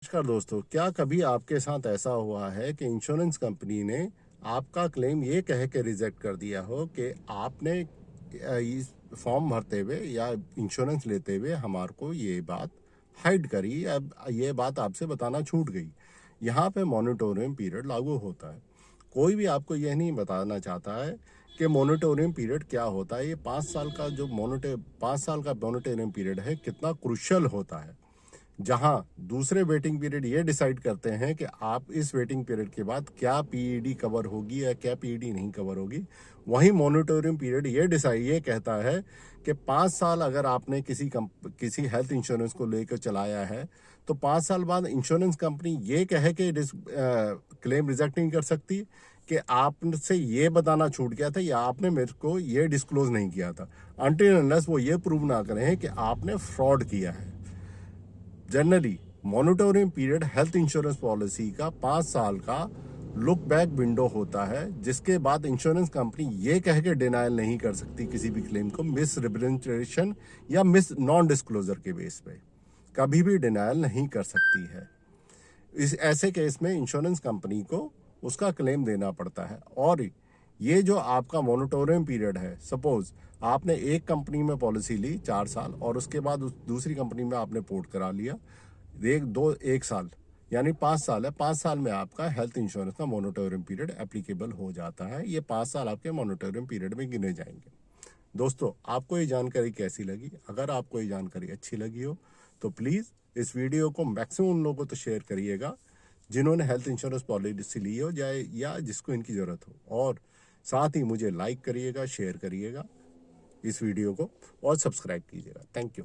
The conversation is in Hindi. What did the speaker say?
नमस्कार दोस्तों, क्या कभी आपके साथ ऐसा हुआ है कि इंश्योरेंस कंपनी ने आपका क्लेम ये कह के रिजेक्ट कर दिया हो कि आपने इस फॉर्म भरते हुए या इंश्योरेंस लेते हुए हमारे को ये बात हाइड करी, अब ये बात आपसे बताना छूट गई। यहाँ पे मॉनिटोरियम पीरियड लागू होता है। कोई भी आपको यह नहीं बताना चाहता है कि मॉनिटोरियम पीरियड क्या होता है। ये 5 साल का जो 5 साल का मॉनिटोरियम पीरियड है कितना क्रुशियल होता है, जहां दूसरे वेटिंग पीरियड ये डिसाइड करते हैं कि आप इस वेटिंग पीरियड के बाद क्या पीईडी कवर होगी या क्या पीईडी नहीं कवर होगी। वहीं मॉनिटोरियम पीरियड ये कहता है कि 5 साल अगर आपने किसी हेल्थ इंश्योरेंस को लेकर चलाया है तो 5 साल बाद इंश्योरेंस कंपनी ये कहे कि क्लेम रिजेक्ट नहीं कर सकती कि आपसे ये बताना छूट गया था या आपने मेरे को ये डिस्क्लोज नहीं किया था, अनटिल अनलेस वो ये प्रूव ना करें कि आपने फ्रॉड किया है। Generally moratorium period health insurance policy का 5 साल का लुक बैक विंडो होता है, जिसके बाद इंश्योरेंस कंपनी ये कह के डिनायल नहीं कर सकती किसी भी क्लेम को मिस रिप्रेजेंटेशन या मिस नॉन डिस्क्लोजर के बेस पे कभी भी डिनायल नहीं कर सकती है। इस ऐसे केस में इंश्योरेंस कंपनी को उसका क्लेम देना पड़ता है। और ये जो आपका मॉनिटोरियम पीरियड है, सपोज आपने एक कंपनी में पॉलिसी ली 4 साल और उसके बाद उस दूसरी कंपनी में आपने पोर्ट करा लिया 1 साल, यानी 5 साल है। 5 साल में आपका हेल्थ इंश्योरेंस का मॉनिटोरियम पीरियड एप्लीकेबल हो जाता है। ये 5 साल आपके मॉनिटोरियम पीरियड में गिने जाएंगे। दोस्तों, आपको ये जानकारी कैसी लगी? अगर आपको ये जानकारी अच्छी लगी हो तो प्लीज़ इस वीडियो को मैक्सिमम उन लोगों को शेयर करिएगा जिन्होंने हेल्थ इंश्योरेंस पॉलिसी ली हो जाए या जिसको इनकी ज़रूरत हो। और साथ ही मुझे लाइक करिएगा, शेयर करिएगा इस वीडियो को और सब्सक्राइब कीजिएगा। Thank you.